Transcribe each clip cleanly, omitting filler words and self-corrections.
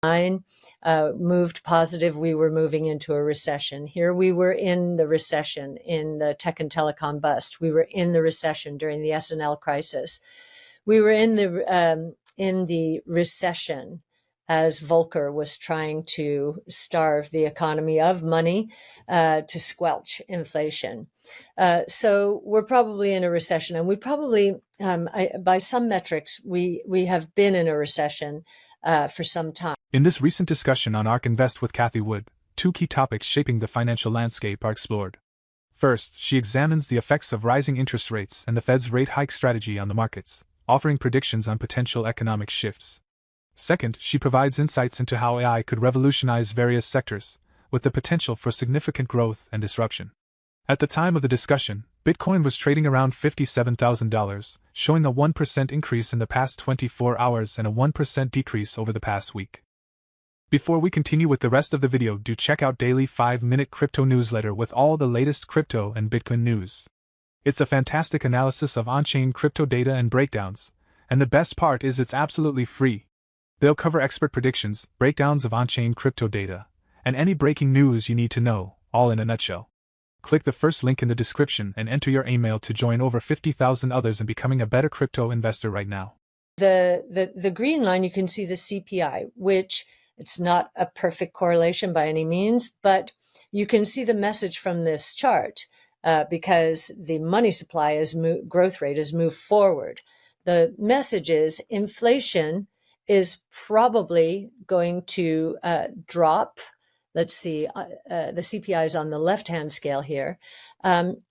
moved positive, we were moving into a recession. Here we were in the recession in the tech and telecom bust. We were in the recession during the S&L crisis. We were in the recession as Volcker was trying to starve the economy of money to squelch inflation. So we're probably in a recession, and we probably, by some metrics, we have been in a recession for some time. In this recent discussion on Ark Invest with Cathie Wood, two key topics shaping the financial landscape are explored. First, she examines the effects of rising interest rates and the Fed's rate hike strategy on the markets, offering predictions on potential economic shifts. Second, she provides insights into how AI could revolutionize various sectors, with the potential for significant growth and disruption. At the time of the discussion, Bitcoin was trading around $57,000, showing a 1% increase in the past 24 hours and a 1% decrease over the past week. Before we continue with the rest of the video, do check out Daily 5-Minute Crypto newsletter with all the latest crypto and Bitcoin news. It's a fantastic analysis of on-chain crypto data and breakdowns, and the best part is it's absolutely free. They'll cover expert predictions, breakdowns of on-chain crypto data, and any breaking news you need to know, all in a nutshell. Click the first link in the description and enter your email to join over 50,000 others in becoming a better crypto investor right now. The green line, you can see the CPI, which it's not a perfect correlation by any means, but you can see the message from this chart because the money supply growth rate has moved forward. The message is inflation is probably going to drop. Let's see, the CPI is on the left-hand scale here,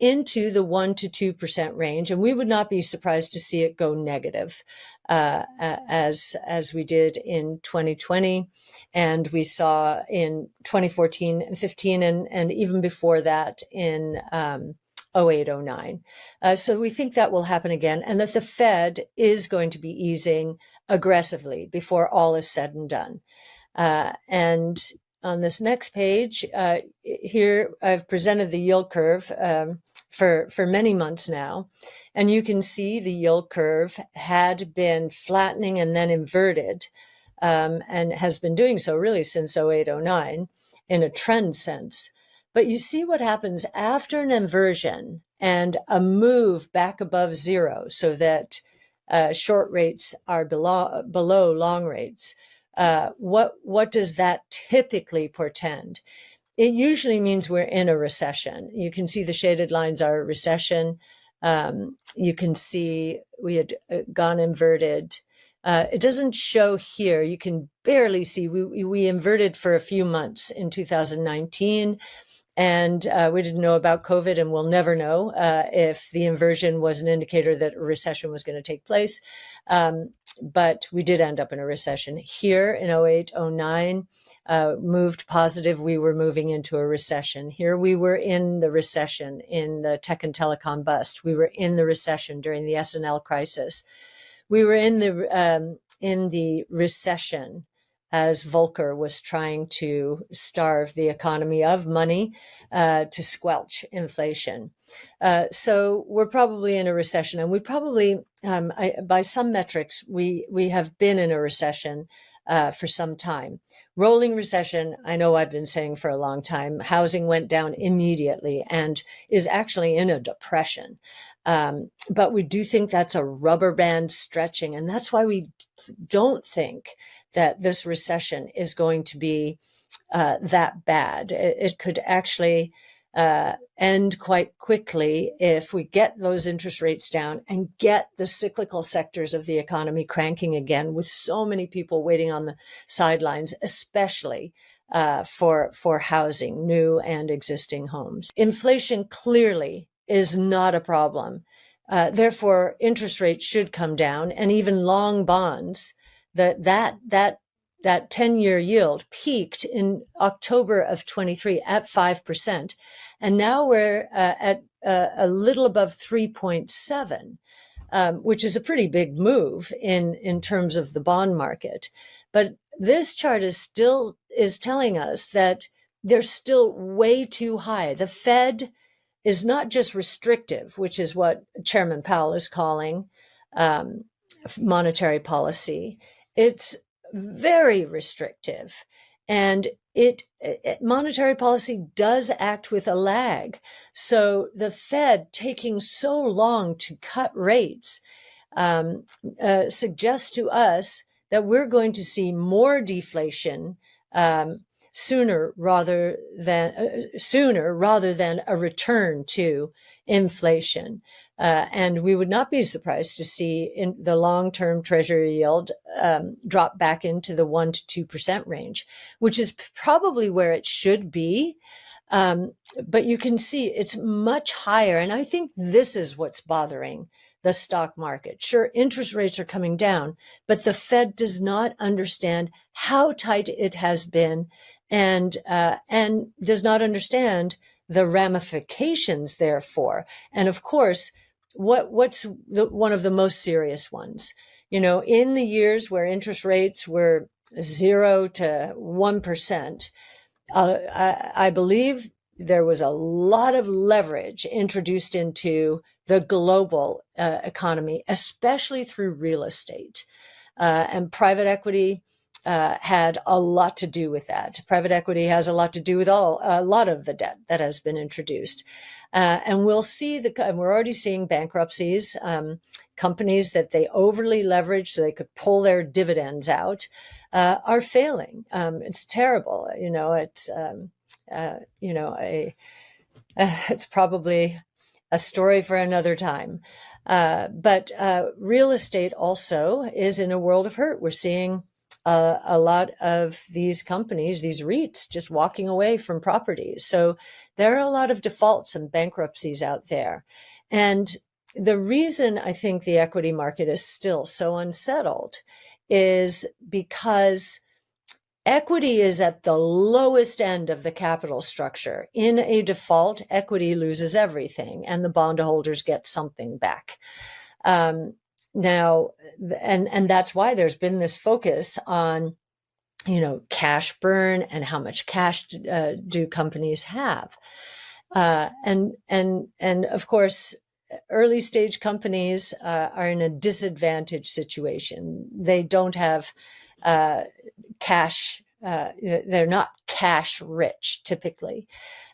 into the 1 to 2% range. And we would not be surprised to see it go negative as we did in 2020. And we saw in 2014 and 15 and even before that in 0809. So we think that will happen again, and that the Fed is going to be easing aggressively before all is said and done. And on this next page, here I've presented the yield curve for many months now, and you can see the yield curve had been flattening and then inverted, and has been doing so really since 0809 in a trend sense. But you see what happens after an inversion and a move back above zero, so that short rates are below long rates. What does that typically portend? It usually means we're in a recession. You can see the shaded lines are a recession. You can see we had gone inverted. It doesn't show here. You can barely see. We inverted for a few months in 2019. And we didn't know about COVID, and we'll never know if the inversion was an indicator that a recession was going to take place. But we did end up in a recession. Here in 08, 09, moved positive, we were moving into a recession. Here we were in the recession in the tech and telecom bust. We were in the recession during the S&L crisis. We were in the recession as Volcker was trying to starve the economy of money to squelch inflation. So we're probably in a recession, and we probably, by some metrics, we have been in a recession for some time. Rolling recession, I know I've been saying for a long time, housing went down immediately and is actually in a depression. But we do think that's a rubber band stretching, and that's why we don't think that this recession is going to be that bad. It could actually end quite quickly if we get those interest rates down and get the cyclical sectors of the economy cranking again, with so many people waiting on the sidelines, especially for housing, new and existing homes. Inflation clearly is not a problem. Therefore, interest rates should come down, and even long bonds. That 10-year yield peaked in October of 23 at 5%. And now we're at a little above 3.7, which is a pretty big move in terms of the bond market. But this chart is telling us that they're still way too high. The Fed is not just restrictive, which is what Chairman Powell is calling monetary policy. It's very restrictive. And monetary policy does act with a lag. So the Fed taking so long to cut rates suggests to us that we're going to see more deflation sooner rather than a return to inflation. And we would not be surprised to see in the long-term Treasury yield drop back into the 1 to 2% range, which is probably where it should be. But you can see it's much higher. And I think this is what's bothering the stock market. Sure, interest rates are coming down, but the Fed does not understand how tight it has been and does not understand the ramifications therefore. And of course, what's one of the most serious ones? You know, in the years where interest rates were 0 to 1%, I believe there was a lot of leverage introduced into the global economy, especially through real estate. And private equity had a lot to do with that. Private equity has a lot to do with a lot of the debt that has been introduced. And we'll see we're already seeing bankruptcies, companies that they overly leveraged so they could pull their dividends out, are failing. It's terrible. You know, it's probably a story for another time. But real estate also is in a world of hurt. We're seeing a lot of these companies, these REITs, just walking away from properties. So there are a lot of defaults and bankruptcies out there. And the reason I think the equity market is still so unsettled is because equity is at the lowest end of the capital structure. In a default, equity loses everything and the bondholders get something back. Now, and that's why there's been this focus on, you know, cash burn and how much cash do companies have. And of course, early stage companies are in a disadvantaged situation. They don't have cash. They're not cash rich typically.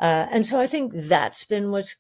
And so I think that's been what's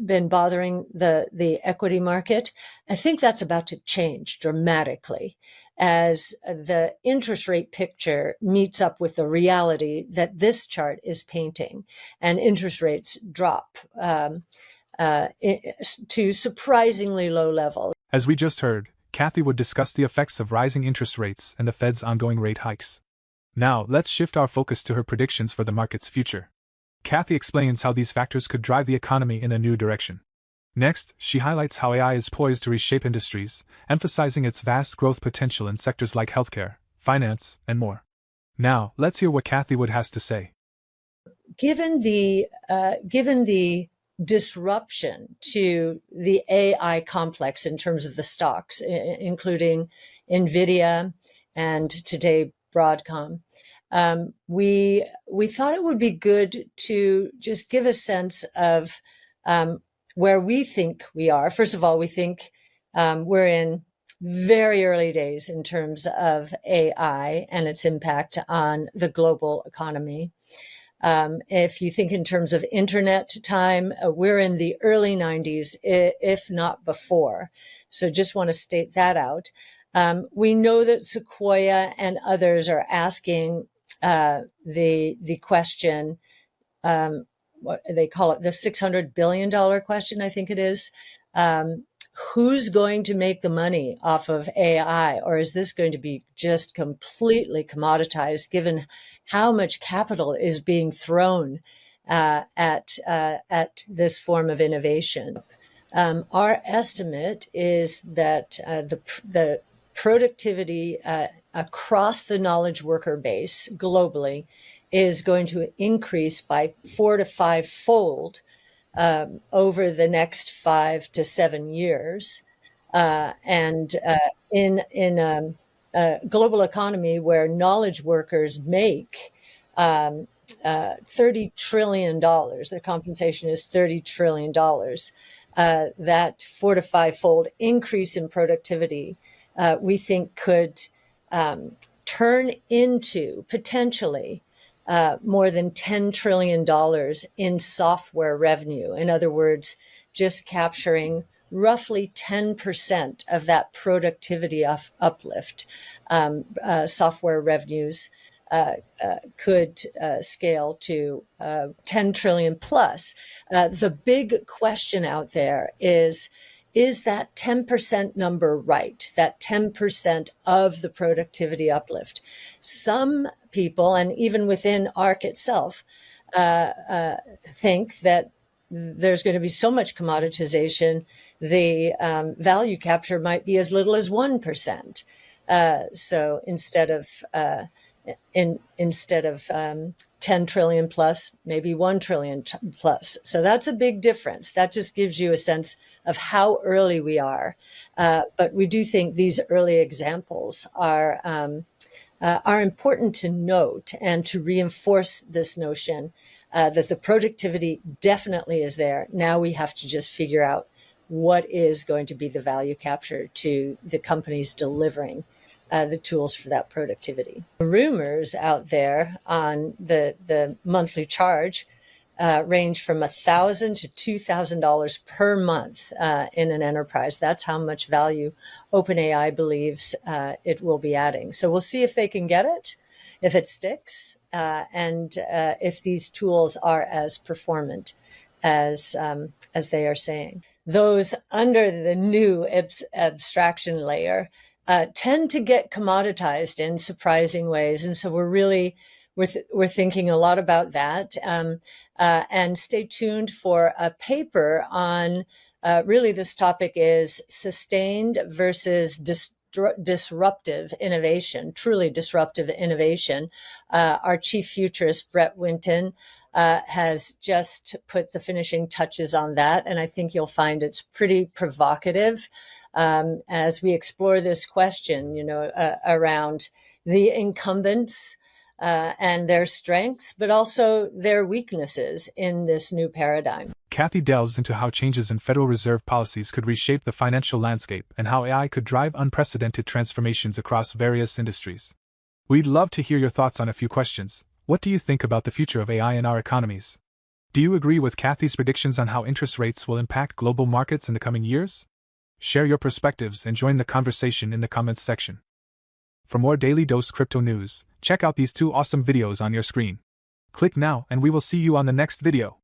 been bothering the equity market. I think that's about to change dramatically as the interest rate picture meets up with the reality that this chart is painting, and interest rates drop to surprisingly low levels. As we just heard, Cathie Wood discuss the effects of rising interest rates and the Fed's ongoing rate hikes. Now, let's shift our focus to her predictions for the market's future. Cathie explains how these factors could drive the economy in a new direction. Next, she highlights how AI is poised to reshape industries, emphasizing its vast growth potential in sectors like healthcare, finance, and more. Now, let's hear what Cathie Wood has to say. Given the disruption to the AI complex in terms of the stocks, including NVIDIA and today Broadcom, we thought it would be good to just give a sense of where we think we are. First of all, we think we're in very early days in terms of AI and its impact on the global economy. If you think in terms of internet time, we're in the early 90s, if not before. So just want to state that out. We know that Sequoia and others are asking the question, what they call it, the $600 billion question, I think it is. Who's going to make the money off of AI? Or is this going to be just completely commoditized given how much capital is being thrown at this form of innovation? Our estimate is that the productivity across the knowledge worker base globally is going to increase by 4 to 5 fold over the next 5 to 7 years. In a global economy where knowledge workers make $30 trillion, their compensation is $30 trillion, that 4 to 5 fold increase in productivity, we think could turn into potentially more than $10 trillion in software revenue. In other words, just capturing roughly 10% of that productivity uplift. Software revenues could scale to 10 trillion plus. The big question out there is that 10% number right? That 10% of the productivity uplift? Some people, and even within Ark itself, think that there's going to be so much commoditization, the value capture might be as little as 1%. So instead of 10 trillion plus, maybe 1 trillion plus. So that's a big difference. That just gives you a sense of how early we are. But we do think these early examples are important to note and to reinforce this notion that the productivity definitely is there. Now we have to just figure out what is going to be the value capture to the companies delivering the tools for that productivity. The rumors out there on the monthly charge range from $1,000 to $2,000 per month in an enterprise. That's how much value OpenAI believes it will be adding. So we'll see if they can get it, if it sticks, and if these tools are as performant as they are saying. Those under the new abstraction layer tend to get commoditized in surprising ways. And so we're thinking a lot about that. And stay tuned for a paper on really this topic is sustained versus disruptive innovation, truly disruptive innovation. Our chief futurist, Brett Winton, has just put the finishing touches on that. And I think you'll find it's pretty provocative as we explore this question, around the incumbents and their strengths, but also their weaknesses in this new paradigm. Cathie delves into how changes in Federal Reserve policies could reshape the financial landscape and how AI could drive unprecedented transformations across various industries. We'd love to hear your thoughts on a few questions. What do you think about the future of AI in our economies? Do you agree with Cathie's predictions on how interest rates will impact global markets in the coming years? Share your perspectives and join the conversation in the comments section. For more Daily Dose Crypto news, check out these 2 awesome videos on your screen. Click now and we will see you on the next video.